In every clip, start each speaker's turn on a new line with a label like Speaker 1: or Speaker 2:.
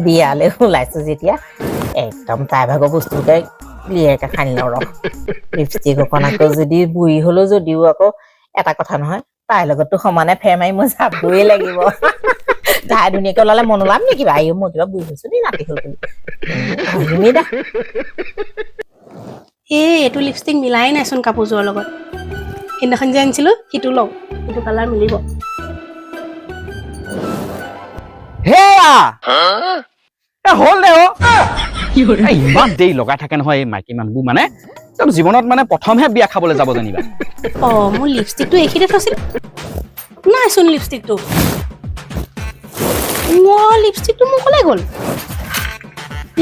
Speaker 1: বিয়ালে ওলাইছো যেতিয়া একদম তাই ভাগৰ বস্তুকে ক্লিয়াৰকে খানি লওঁ ৰখ লিপষ্টিক অকণ আকৌ যদি বুঢ়ী হলেও যদিও আকৌ এটা কথা নহয় তাইৰ লগততো সমানে ফেৰ মাৰি মই যাবই লাগিব তাই ধুনীয়াকে ওলালে মন ওলাম নেকি বা মই কিবা বুঢ়ী হৈছো দেই নাতি হ'ল বুলি দা
Speaker 2: এইটো লিপষ্টিক মিলাই নাইচোন কাপোৰযোৰৰ লগত সেইদিনাখন যে আনিছিলো সিটো লওঁ সেইটো কালাৰ মিলিব
Speaker 3: হেয়া হল দে ইমান দেৰি লগাই থাকে নহয় এই মাইকী মানুহবোৰ মানে জীৱনত মানে প্ৰথমহে বিয়া খাবলৈ যাব জানিবা
Speaker 2: মোৰ লিপষ্টিকটো এইখিনিতে থৈছিল নাইচোন লিপষ্টিকটো লিপষ্টিকটো মোৰ কলে গ'ল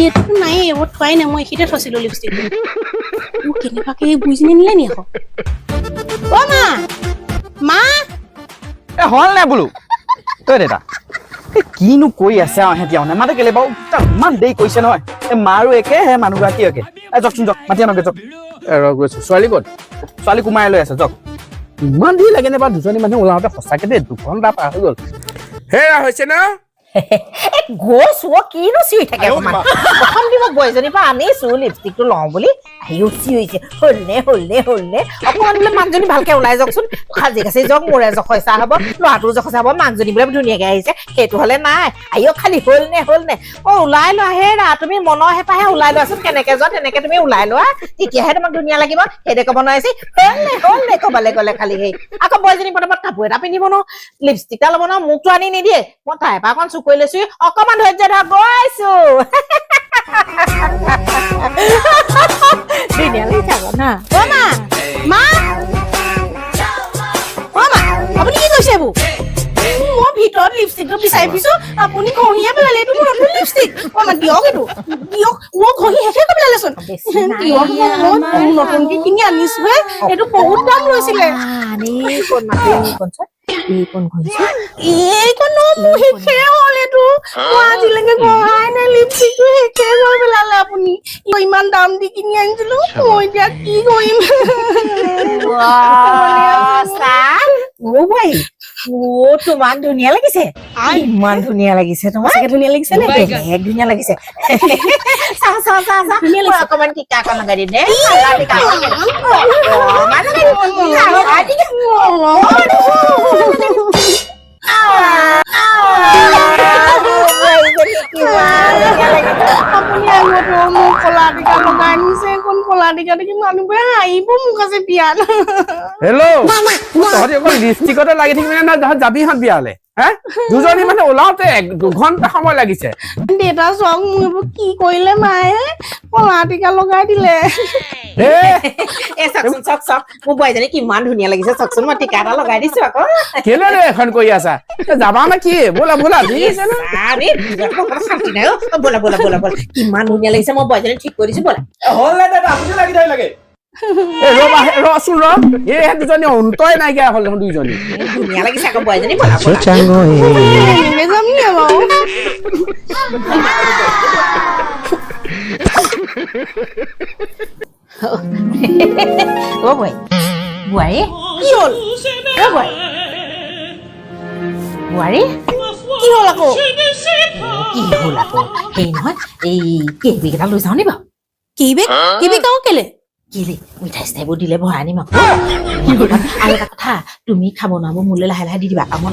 Speaker 2: এইটো নাই এইবোৰ থোৱাই নাই মই এইখিনিতে থৈছিলো লিপষ্টিকটো মোক কেনেবাকে বুজিনি নিলে নি আকৌ অ মা
Speaker 3: হল নে বোলো তই দেতা কিনো কৈ আছে এতিয়া নেমাতে কেলে বাৰু ইমান দেৰি কৈছে নহয় মাৰো একে হে মানুহগৰাকী একে যাওকচোন যাওক মাতি আনকে যাওক গৈছো ছোৱালী ক'ত ছোৱালী কুমাই লৈ আছে যাওক ইমান দেৰি লাগে নে বা দুজনী মানুহ ওলাওঁতে সঁচাকে দেই 2 ঘণ্টা পাৰ হৈ গ'ল
Speaker 4: হেৰা হৈছে ন
Speaker 1: গৈছো কিনো চিঞৰি থাকে অকমান প্ৰথম দিব বয়জনীৰ পৰা আনিছো লিপষ্টিকটো লওঁ বুলি আহিও চিঞৰিছে হলনে অকমান বোলে মানুহজনী ভালকে ওলাই যাওকচোন সাজি কাচি যাওক মোৰে জখইচা হব ল'ৰাটোৰ জখইচা হব মানুহজনী বোলে ধুনীয়াকে আহিছে সেইটো হলে নাই আহিও খালি হলনে ওলাই লোৱা হেৰা তুমি মনৰ হেঁপাহে ওলাই লোৱাচোন কেনেকে যোৱা তেনেকে তুমি ওলাই লোৱা তেতিয়াহে তোমাক ধুনীয়া লাগিব সেইদে ক'ব নোৱাৰিছে হলনে ক'বালে গ'লে খালি সেই আকৌ বয়জনী পটাপট কাপোৰ এটা পিন্ধিব ন লিপষ্টিক এটা ল'ব ন মোকতো আনি নিদিয়ে মই তাইৰ পৰা অকণ চুকৈ লৈছো অকমান ধৈৰ্য ধৰা গৈছো ধুনীয়া লাগিছে আকৌ না
Speaker 2: আপুনি কি কৈছে এইবোৰ মই ভিতৰত লিপষ্টিকটো বিচাৰি ফুৰিছো আপুনি ঘঁহিয়ে পেলালে এইটো মোৰ নতুন লিপষ্টিক দিয়ক এইটো দিয়ক মই ঘঁহি শেষে কৰি পেলালেচোন দিয়ক নতুনকে কিনি আনিছোহে এইটো বহুত দাম লৈছিলে আপুনি ইমান দাম দি কিনি আনিছিলো মই এতিয়া কি কৰিম
Speaker 1: তোমাক ধুনীয়া লাগিছে ইমান ধুনীয়া লাগিছে তোমাক
Speaker 2: ধুনীয়া লাগিছে নে
Speaker 1: ধুনীয়া লাগিছে অকমান টিকা অকণ লগাই দিম দে
Speaker 2: আপুনি আগতে মোক কলা টিকা লগাই আনিছে কোন কলা টিকা দেখি মানুহবোৰে হাঁহিব মোক আছে বিয়াত
Speaker 4: হেল্ল' তহঁতি অকল লিপষ্টিকতে লাগি থাকিবি নে যাবি হত বিয়ালে দুজনী মানে ওলাওতে 2 ঘণ্টা সময় লাগিছে
Speaker 2: দেউতা চাওক মোক এইবোৰ কি কৰিলে মায়ে কলা টিকা লগাই দিলে
Speaker 1: চাওক মোৰ বোৱাৰীজনী কিমান ধুনীয়া লাগিছে চাওকচোন মই টিকা এটা লগাই দিছো আকৌ
Speaker 4: কেলে এখন কৰি আছা যাবা নে কি ব'লা
Speaker 1: শান্তি নাই ব'লা কিমান ধুনীয়া লাগিছে মই বোৱাৰীজনী ঠিক কৰি দিছো ব'লা
Speaker 4: হ'ল নে দাদা আপুনি লাগি ধৰি লাগে ৰচোন এই দুজনী অন্তই নাইকিয়া হ'ল দেখোন দুইজনী
Speaker 1: ধুনীয়া লাগিছে আকৌ বোৱাৰীজনী ব'লা অ বোৱাৰী কি হ'ল বোৱাৰী কি হ'ল আকৌ সেই নহয় এই কেক এটা লৈ যাওঁ নি বাৰু
Speaker 2: কেবেক আকৌ কেলে
Speaker 1: মিঠাই চিঠাইবোৰ দিলে ভৰাই আনিম আকৌ আৰু এটা কথা তুমি খাব নোৱাৰিব মোলৈ লাহে লাহে দি দিবা আকৌ মই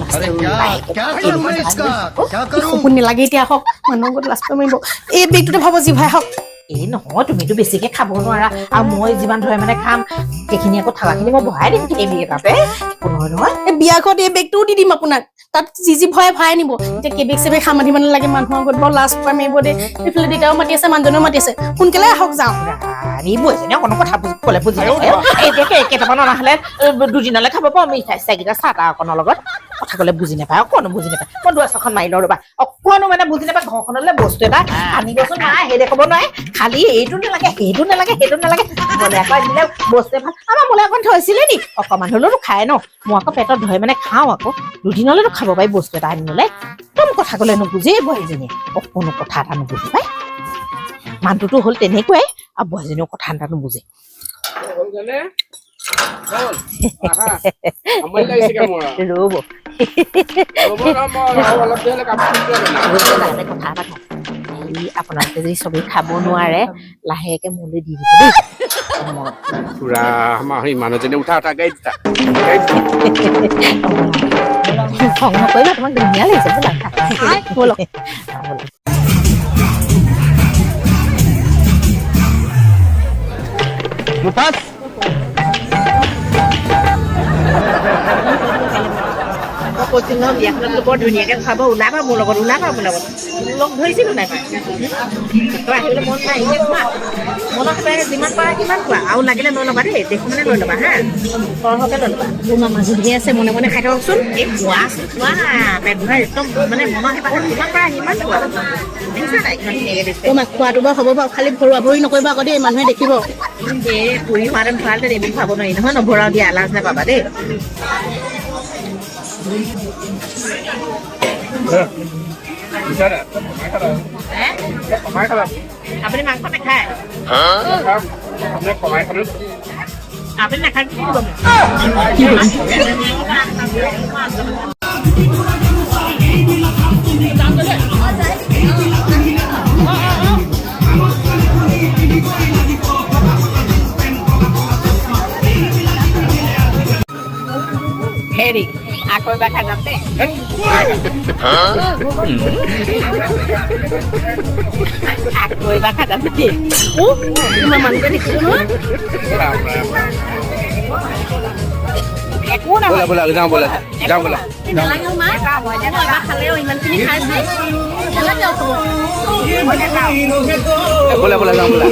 Speaker 2: সপোন নালাগে এতিয়া হওক মানুহৰ আগত লাজ মাৰিব এই বেগটোতে ভাব যি ভাই হওক
Speaker 1: এই নহয় তুমিতো বেছিকে খাব নোৱাৰা আৰু মই যিমান ধৰে মানে খাম সেইখিনি আকৌ থালাখিনি মই ভৰাই দিম এই বেগ এটাতে একো নহয়
Speaker 2: এই বিয়া ঘৰত এই বেগটোও দি দিম আপোনাক তাত যি ভৰাই নিব এতিয়া কেবেক চেবেক খাম মাতিব নালাগে মানুহৰ আগত বৰ লাজ পাই মাৰিব দে এইফালে দেউতাও মাতি আছে মানুহজনেও মাতি আছে সোনকালে আহক যাওঁ
Speaker 1: অকণ কথা ক'লে বুজি এতিয়া কেইটামান অনা হ'লে দুদিনলৈ খাব পাওঁ মিঠাই চিঠাইকেইটা চাহ তাহ অকণৰ লগত কথা ক'লে বুজি নাপায় অকণো বুজি নাপায় মই দুৱাৰখন মাৰি লওঁ ৰ'বা অকণো মানে বুজি নাপায় ঘৰখনলৈ বস্তু এটা আনিবচোন নাই সেই দেখাব নোৱাৰে খালি এইটো নালাগে সেইটো নালাগে বলে আকৌ দিলে বস্তুৱে ভাল আমাৰ মোলে অকণ থৈছিলে নি অকণমান হ'লেওতো খায় ন মই আকৌ পেটত ধৰে মানে খাওঁ আকৌ দুদিনলৈতো খাব পাৰি বস্তু এটা আনিবলৈ একদম কথা ক'লে নুবুজে বোৱাৰীজনীয়ে অকণো কথা এটা নুবুজি পায় মানুহটোতো হ'ল তেনেকুৱাই আৰু বোৱাৰীজনীও কথা এটা নুবুজে ৰ'ব
Speaker 4: ৰ'ব না, মই আৰু অলপ দেৰিলে কাপোৰ
Speaker 1: তাতে কথা এটা কওঁ এই আপোনালোকে যদি চবেই খাব নোৱাৰে লাহেকে মোলৈ দি দিব দেই
Speaker 4: পুৰা আমাৰ সেই মানুহজনে উঠা গাড়ী দিতা
Speaker 1: খং নকৰিবা তোমাক ধুনীয়া লাগিছে ব'লা ব'লক
Speaker 3: মুঠাত
Speaker 1: মই কৈছোঁ নহয় বিয়াখনত বৰ ধুনীয়াকৈ খাব ওলাবা মোৰ লগত ওলাবা মোৰ লগত লগ ধৰিছিলোঁ নাই তই আহিবলৈ মন নাই এতিয়া খোৱা মনত পাই যিমান পাৰা সিমান খোৱা আৰু লাগিলে লৈ ল'বা দেই দেখো মানে লৈ ল'বা হা সৰহকৈ লৈ ল'বা মোৰ মামাজু ধেৰ আছে মনে মনে খাই থাককচোন এই খোৱা খোৱা পেট ভৰাই একদম মানে মনৰ হেঁপাহত যিমান পাৰা সিমান খোৱা দেখিছা নাই ইমান ধুনীয়াকৈ দিছে
Speaker 2: তোমাক খোৱাটো বাৰু হ'ব বাৰু খালি ভৰুৱা ভৰি নকৰিবা আকৌ দেই মানুহে দেখিব
Speaker 1: এই পুৰি হোৱাহেঁতেন ভৰালে এইবোৰ খাব নোৱাৰি নহয় নভৰাও দিয়া লাজ নাপাবা দেই আপুনি মাংস নাখায় আপুনি নাখায় কি কৰিব হেৰি আকৌ এবাৰ খাই যাম দেই আকৌ এবাৰ খাই যাম দেই
Speaker 2: তোমাৰ মানুহকে দেখিছো নহয়
Speaker 1: একো নহয়
Speaker 4: ব'লা যাওঁ ব'লা
Speaker 2: নালাগে মা মই এবাৰ খালেও ইমানখিনি খাইছে নালাগে আৰু
Speaker 4: ব'লা যাওঁ ব'লা